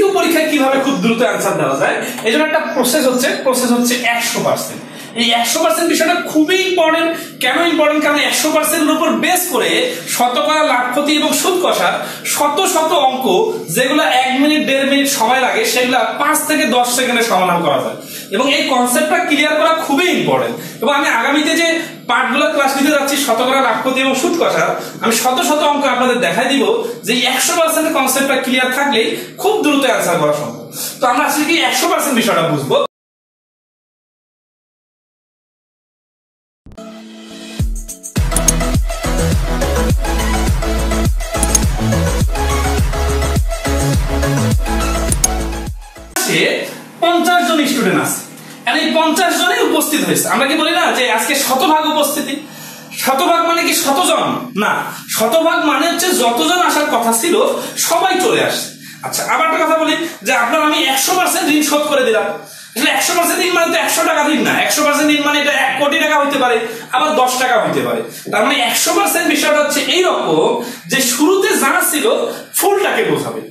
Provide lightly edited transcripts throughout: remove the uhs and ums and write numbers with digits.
MCQ পরীক্ষায় কিভাবে খুব দ্রুত অ্যান্সার দেওয়া যায় এই জন্য একটা প্রসেস হচ্ছে 100%। এই 100% বিষয়টা খুবই ইম্পর্টেন্ট। কেন ইম্পর্টেন্ট? কারণ 100% উপর বেস করে শতকরা, লাভ, ক্ষতি এবং সুদ কষার শত শত অঙ্ক যেগুলো 1 মিনিট 1.5 মিনিট সময় লাগে সেগুলো 5 থেকে 10 সেকেন্ডে সমাধান করা যায়। এবং এই কনসেপ্টটা ক্লিয়ার করা খুবই ইম্পর্টেন্ট। এবং আমি আগামীতে যে পার্টগুলো ক্লাস নিতে যাচ্ছি শতকরা, লাভ, ক্ষতি এবং সুদ কষার, আমি শত শত অঙ্ক আপনাদের দেখাই দিব যে 100% কনসেপ্টটা ক্লিয়ার থাকলেই খুব দ্রুত অ্যান্সার করা সম্ভব। তো আমরা আসলে কি 100% বিষয়টা বুঝবো। সে 50 জন স্টুডেন্ট আছে, আর এই 50 জনই উপস্থিত হয়েছে। আমরা কি বলি না যে আজকে শতভাগ উপস্থিতি? শতভাগ মানে কি শতজন না, শতভাগ মানে হচ্ছে যতজন আসার কথা ছিল সবাই চলে আসছে। আচ্ছা, আবার একটা কথা বলি যে আপনার আমি 100% ঋণ শোধ করে দিলাম। 100% ঋণ মানে তো 100 টাকা ঋণ না, 100% ঋণ মানে এটা 1 কোটি টাকা হইতে পারে, আবার 10 টাকা হইতে পারে। তার মানে 100% বিষয়টা হচ্ছে এইরকম যে শুরুতে যা ছিল ফুলটাকে বোঝাবে,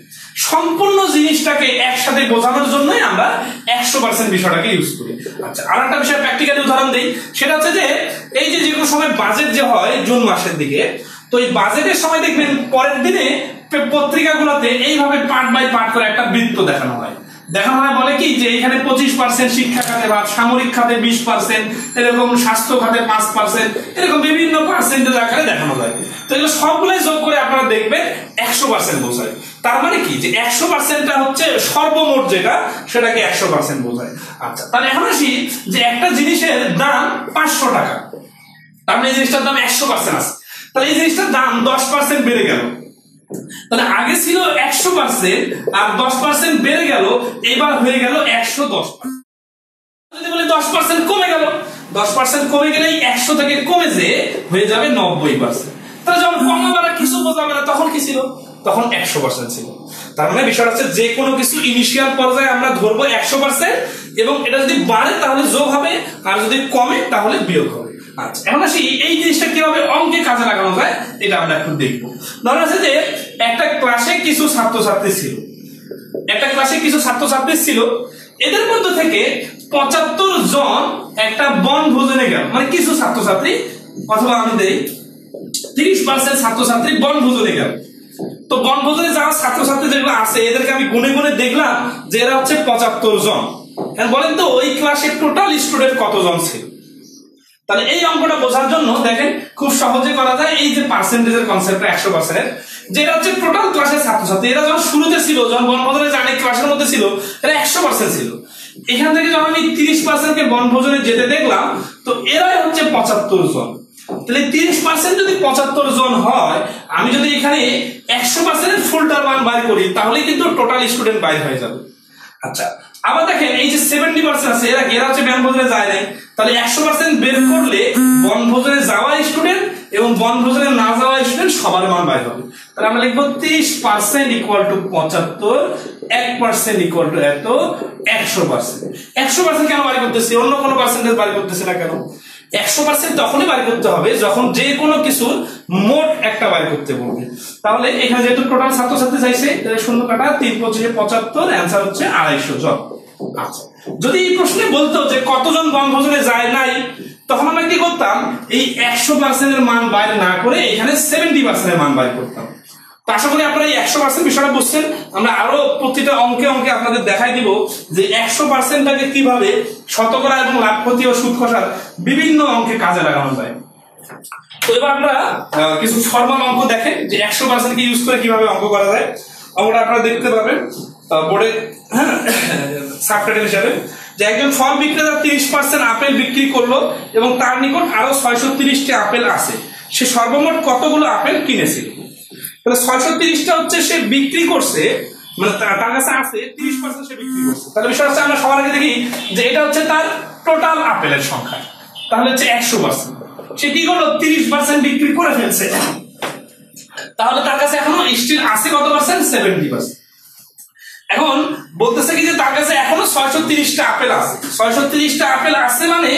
সম্পূর্ণ জিনিসটাকে একসাথে বোঝানোর জন্যই আমরা 100% বিষয়টাকে ইউজ করি। আচ্ছা, আর একটা বিষয় প্র্যাকটিক্যালি উদাহরণ দেই, সেটা হচ্ছে যে এই যে কোনো সময় বাজেট যে হয় জুন মাসের দিকে, তো এই বাজেটের সময় দেখবেন পরের দিনে পত্রিকাগুলোতে এইভাবে পার্ট বাই পার্ট করে একটা বৃত্ত দেখানো হয়। বলে কি যে এখানে 25% শিক্ষা খাতে ভাগ, সামরিক খাতে 20%, এরকম স্বাস্থ্য খাতে 5%, এরকম বিভিন্ন পার্সেন্টেজ আকারে দেখানো যায়। তো এগুলো সবগুলোই যোগ করে আপনারা দেখবেন 100% বোঝায়। তার মানে কি যে 100%টা হচ্ছে সর্বমোট যেটা, সেটাকে 100% বোঝায়। আচ্ছা, তাহলে এখন আসি যে একটা জিনিসের দাম 500 টাকা, তার মানে এই জিনিসটার দাম 100% আছে। তাহলে এই জিনিসটার দাম 10% বেড়ে গেল। তাহলে আগে ছিল 100% আর 10% বেড়ে গেল, এবার হয়ে গেল 110%। যদি বলি 10% কমে গেল, 10% কমে গেলে 100 থেকে কমে যে হয়ে যাবে 90%। তাহলে যখন কমাবার কিছু বোঝাবে না তখন কি ছিল? তখন 100% ছিল। তার মানে বিষয়টা হচ্ছে যে কোনো কিছু ইনিশিয়াল পর্যায়ে আমরা ধরবো 100% এবং এটা যদি বাড়ে তাহলে যোগ হবে, আর যদি কমে তাহলে বিয়োগ হবে। আচ্ছা, এখন আসি এই জিনিসটা কিভাবে অঙ্কে কাজে লাগানো যায় এটা আমরা এখন দেখবো। ধরা আছে যে একটা ক্লাসে কিছু ছাত্রছাত্রী ছিল, এদের মধ্যে থেকে 75 জন একটা বনভোজনে গেল। মানে কিছু ছাত্রছাত্রী, অথবা আমি দেই 30% ছাত্রছাত্রী বনভোজনে গেল। তো বনভোজনে যারা ছাত্রছাত্রী যেগুলো আছে এদেরকে আমি গুনে গুনে দেখলাম যে এরা হচ্ছে 75 জন। বলেন তো ওই ক্লাসে টোটাল স্টুডেন্ট কতজন ছিল? তাহলে এই অঙ্কটা বোঝার জন্য দেখেন খুব সহজে করা যায়। এই যে পার্সেন্টেজের কনসেপ্টটা 100%, যেটা হচ্ছে টোটাল ক্লাসের ছাত্রছাত্রী, এরা যখন শুরুতে ছিল, যখন বনভোজনে জানে ক্লাসের মধ্যে ছিল, এরা 100% ছিল। এখান থেকে যখন আমি 30% কে বনভোজনে যেতে দেখলাম, তো এরাই হচ্ছে 75 জন। তাহলে 30% যদি 75 জন হয়, আমি যদি এখানে 100% ফুলটার মান বাইর করি তাহলে কিন্তু টোটাল স্টুডেন্ট বাইর হয়ে যাবে। আচ্ছা, আবার দেখেন এই যে 70% আছে, এরা হচ্ছে বনভোজনে যায় নাই। তাহলে 100% বের করলে বনভোজনে যাওয়া স্টুডেন্ট এবং বনভোজনে না যাওয়া স্টুডেন্ট সবার মান বাইর হবে। তাহলে আমরা লিখবো 30% ইকুয়াল টু 75, 1% ইকুয়াল টু এত, 100%। 100% কেন বাড়ি করতেছি? অন্য কোনো পার্সেন্টেজ বাড়ি করতেছি না কেন? 100% তখনই বাড়ি করতে হবে যখন যে কোনো কিছু মোট একটা বাড়ি করতে বলবে। তাহলে এখানে যেহেতু টোটাল ছাত্রছাত্রী চাইছে, শূন্য কাটা 3 25 75, অ্যান্সার হচ্ছে 250 জন। আচ্ছা, যদি এই প্রশ্নে বলতো যে কতজন বনভোজনে যায় নাই, তখন আমরা কি করতাম? এই 100% এর মান বাইরে না করে এখানে 70% এর মান বাইর করতাম। তো আশা করি আপনারা এই 100% বিষয়টা বুঝছেন। আমরা আরো প্রতিটা অঙ্কে অঙ্কে আপনাদের দেখাই দিব যে 100%টাকে কিভাবে শতকরা এবং লাভ, ক্ষতি ও সুদ কষার বিভিন্ন অঙ্কে কাজে লাগানো যায়। তো এবার আমরা কিছু ফর্মাল অঙ্ক দেখেন যে 100% কে ইউজ করে কিভাবে অঙ্ক করা যায়। অঙ্কটা আপনারা দেখতে পাবেন বোর্ডে, হ্যাঁ, সাবটাইটেল হিসেবে, যে একজন ফল বিক্রেতা 30% আপেল বিক্রি করলো এবং তার নিকট আরো 630টি আপেল আছে। সে সর্বমোট কতগুলো আপেল কিনেছিল? তাহলে 630টা হচ্ছে সে বিক্রি করছে, মানে তার কাছে আছে 30% সে বিক্রি করছে। তাহলে বিষয় হচ্ছে আমরা সবার আগে দেখি যে এটা হচ্ছে তার টোটাল আপেলের সংখ্যা, তাহলে হচ্ছে 100%। সে কি করলো? 30% বিক্রি করে ফেলছে। তাহলে তার কাছে এখনো স্টিল আছে কত পার্সেন্ট? 70%। এখন বলতেছে কি যে তার কাছে এখনো 630টা আপেল আছে। 630টা আপেল আছে মানে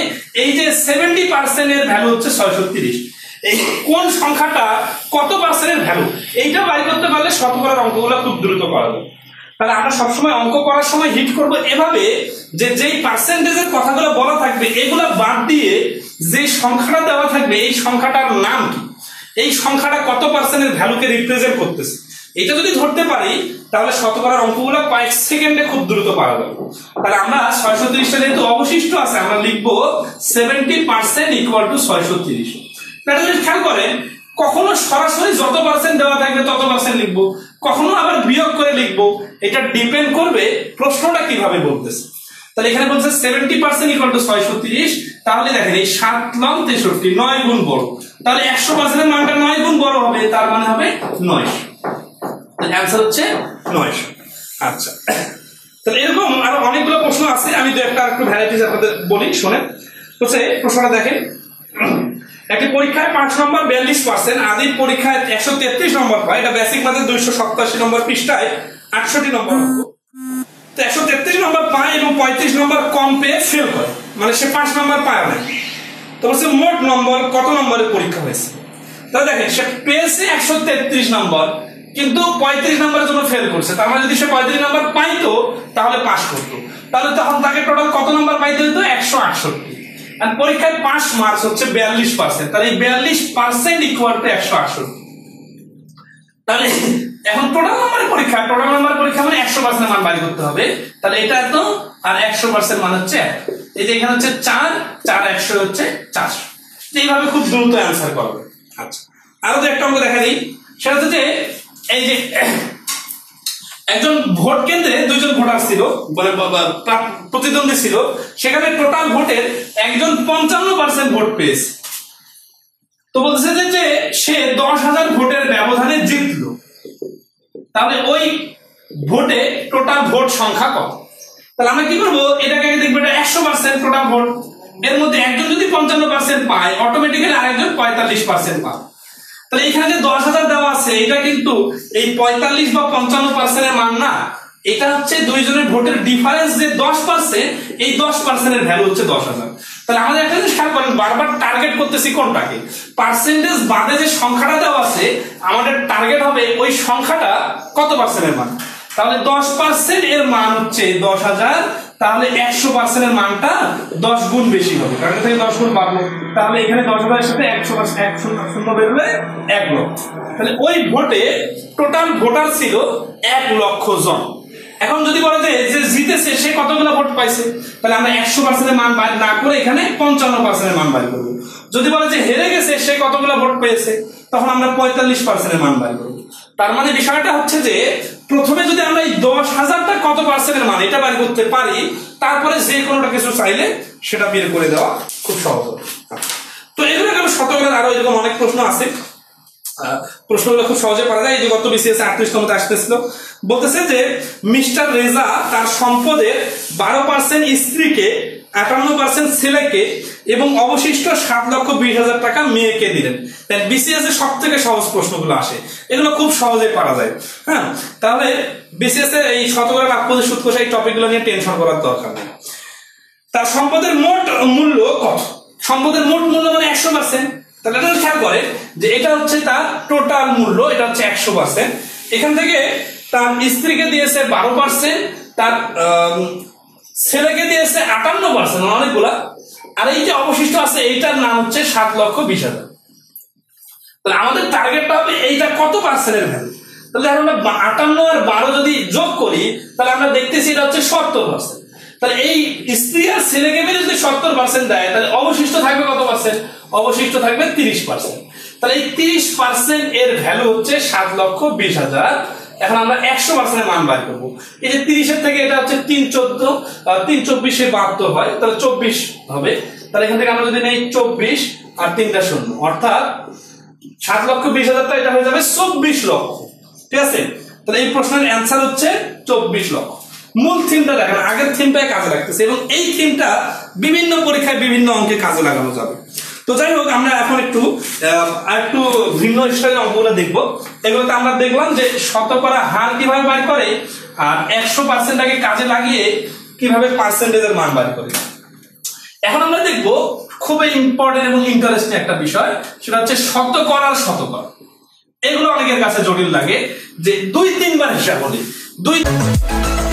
এই যে 70% এর ভ্যালু হচ্ছে 630। এই কোন সংখ্যাটা কত পার্সেন্টের ভ্যালু, এইটা বাইর করতে পারলে শতকরার অঙ্কগুলো খুব দ্রুত করা যায়। তাহলে আমরা সবসময় অঙ্ক করার সময় হিট করব এভাবে যে যেই পার্সেন্টেজের কথাগুলো বলা থাকবে এগুলো বাদ দিয়ে যে সংখ্যাটা দেওয়া থাকবে এই সংখ্যাটার নাম কি, এই সংখ্যাটা কত পার্সেন্টের ভ্যালুকে রিপ্রেজেন্ট করতেছে, এটা যদি ধরতে পারি তাহলে শতকরার অঙ্কগুলো কয়েক সেকেন্ডে খুব দ্রুত পারা যাবে। তাহলে আমরা 630টা যেহেতু অবশিষ্ট আছে আমরা লিখবো 70% ইকুয়াল টু 630। এটা যদি খেয়াল করেন কখনো সরাসরি যত পার্সেন্ট দেওয়া থাকবে তত পার্সেন্ট লিখবো, কখনো আবার বিয়োগ করে লিখবো, এটা ডিপেন্ড করবে প্রশ্নটা কিভাবে বলতেছে। তাহলে এখানে বলছে 70% ইকুয়াল টু 630, তাহলে দেখেন এই 7 লং 63 9 গুণ বড়, তাহলে 100% এর মানটা 9 গুণ বড় হবে, তার মানে হবে 900। তাহলে অ্যানসার হচ্ছে 900। আচ্ছা, তাহলে এরকম আরো অনেকগুলো প্রশ্ন আছে, আমি তো একটা একটু ভ্যারাইটিজ আপনাদের বলি শুনেন। হচ্ছে প্রশ্নটা দেখেন, একটি পরীক্ষায় 5 নম্বর 42%, আদির পরীক্ষায় 133 নম্বর পায়, এটা বেসিক ম্যাথের 287 নম্বর পৃষ্ঠায় 68 নম্বর। তো 133 নম্বর পায় এবং 35 নম্বর কম পেয়ে ফেল করে, মানে সে 5 নম্বর পায় না। তো বলছে মোট নম্বর কত নম্বরের পরীক্ষা হয়েছে। তাহলে দেখেন সে পেয়েছে 133 নম্বর কিন্তু 35 নম্বরের জন্য ফেল করছে, তার মানে যদি সে 35 নম্বর পাইতো তাহলে পাস করতো, তাহলে তখন তাকে টোটাল কত নম্বর পাইতে হতো 168। আর পরীক্ষায় পাস মার্কস হচ্ছে 42%, তাহলে 42% ইকুয়াল টু 168। তাহলে এখন টোটাল নাম্বারের পরীক্ষা মানে 100% মান বাড়ি করতে হবে, তাহলে এটা তো আর 100% মান হচ্ছে 1, এই যে এখানে হচ্ছে 4 4 100 হচ্ছে 400। এইভাবে খুব দ্রুত অ্যানসার করবে। আচ্ছা, আরো যে একটা অঙ্ক দেখা দিই, সেটা হচ্ছে যে এই যে একজন ভোট কেন্দ্রে 2 জন ভোটার ছিল, মানে প্রতিদ্বন্দ্বী ছিল, সেখানে টোটাল ভোটের একজন 55% ভোট পেয়েছে। তো বলছে যে সে 10,000 ভোটের ব্যবধানে জিতলো, তাহলে ওই ভোটে টোটাল ভোট সংখ্যা কত। তাহলে আমরা কি করবো, এটাকে দেখবো এটা 100% টোটাল ভোট, এর মধ্যে একজন যদি 55% পায় অটোমেটিক্যালি আরেকজন 45% পায়। তাহলে এখানে যে 10,000 দেওয়া আছে এটা কিন্তু এই 45 বা 55% এর মান না, এটা হচ্ছে দুইজনের ভোটের ডিফারেন্স যে 10%, এই 10% এর ভ্যালু হচ্ছে 10,000। তাহলে আমাদের একটা জিনিস খেয়াল করেন, বারবার টার্গেট করতেছি কোনটাকে, পার্সেন্টেজ বাদে যে সংখ্যাটা দেওয়া আছে আমাদের টার্গেট হবে ওই সংখ্যাটা কত পার্সেন্টের মান। তাহলে 10% এর মান হচ্ছে 10,000, তাহলে 100% এর মানটা 10 গুণ বেশি হবে, কারণ থেকে 10 গুণ বাড়লো, তাহলে এখানে 10,000 এর সাথে 100 বেরোলে 1 লক্ষ। তাহলে ওই ভোটে টোটাল ভোটার ছিল 1 লক্ষ জন। এখন যদি বলে যে জিতেছে সে কতগুলো ভোট পাইছে, তাহলে আমরা 100% এর মান বাইর না করে এখানে 55% এর মান বাইর করব। যদি বলে যে হেরে গেছে সে কতগুলো ভোট পেয়েছে, তখন আমরা 45% এর মান বাইর করব। তার মানে বিষয়টা হচ্ছে যে প্রথমে যদি আমরা এই 10,000টা কত পার্সেন্টের মান এটা বাইর করতে পারি, তারপরে যে কোনোটা কিছু চাইলে সেটা বের করে দেওয়া খুব সহজ হবে। তো এগুলো গেল শতকরার, আরো এরকম অনেক প্রশ্ন আছে, প্রশ্নগুলো খুব সহজে পারা যায়। এই যে গত বিসিএস 38তম আসতেছিল, বলতেছে যে মিস্টার রেজা তার সম্পদের 12% স্ত্রীকে, 58% ছেলেকে এবং অবশিষ্ট 7,20,000 টাকা মেয়েকে দিলেন। তাই বিসিএস এর সব থেকে সহজ প্রশ্নগুলো আসে, এগুলো খুব সহজে পারা যায়। হ্যাঁ, তাহলে বিসিএস এর এই শতকরা প্রাপ্য সুদ কোষ এই টপিকগুলো নিয়ে টেনশন করার দরকার নেই। তার সম্পদের মোট মূল্য কত, সম্পদের মোট মূল্য মানে 100%। তাহলে এটা খেয়াল করে যে এটা হচ্ছে তার টোটাল মূল্য, এটা হচ্ছে 100%। এখান থেকে তার স্ত্রীকে দিয়েছে 12%, তার ছেলেকে দিয়েছে 58%, অনেকগুলা, আর এই যে অবশিষ্ট আছে এইটার নাম হচ্ছে 7,20,000। তাহলে আমাদের টার্গেটটা হবে এইটা কত পার্সেন্টের ভ্যালু। তাহলে আমরা 58 আর 12 যদি যোগ করি তাহলে আমরা দেখতেছি এটা হচ্ছে 70%। তাহলে এই স্ত্রী আর ছেলেকে মিলে যদি 70% দেয় তাহলে অবশিষ্ট থাকবে কত পার্সেন্ট, অবশিষ্ট থাকবে 30%। তাহলে এই 30% এর ভ্যালু হচ্ছে 7,20,000। এখন আমরা 100% এর মান বের করব। এই যে 30 এর থেকে এটা হচ্ছে 3 14 3 24 এ 72 হয়, তাহলে 24 হবে। তাহলে এখান থেকে আমরা যদি নেই 24 আর 3টা শূন্য, অর্থাৎ 7,20,000 টা এটা হয়ে যাবে 24 লক্ষ। ঠিক আছে, তাহলে এই প্রশ্নের অ্যানসার হচ্ছে 24 লক্ষ। মূল থিমটা দেখেন, আগের থিমটাই কাজে লাগতেছে এবং এই থিমটা বিভিন্ন পরীক্ষায় বিভিন্ন অঙ্কে কাজে লাগানো যাবে। তো যাই হোক, আমরা এখন একটু ভিন্ন স্টাইলের অঙ্কগুলো দেখবো। এগুলোতে আমরা দেখলাম যে শতকরা হার কিভাবে বের করে আর 100%টাকে কাজে লাগিয়ে কিভাবে পার্সেন্টেজের মান বের করে। এখন আমরা দেখবো খুবই ইম্পর্টেন্ট এবং ইন্টারেস্টিং একটা বিষয়, সেটা হচ্ছে শতকরা আর শতকরা। এগুলো অনেকের কাছে জটিল লাগে যে 2-3 বার হিসাব হলে 2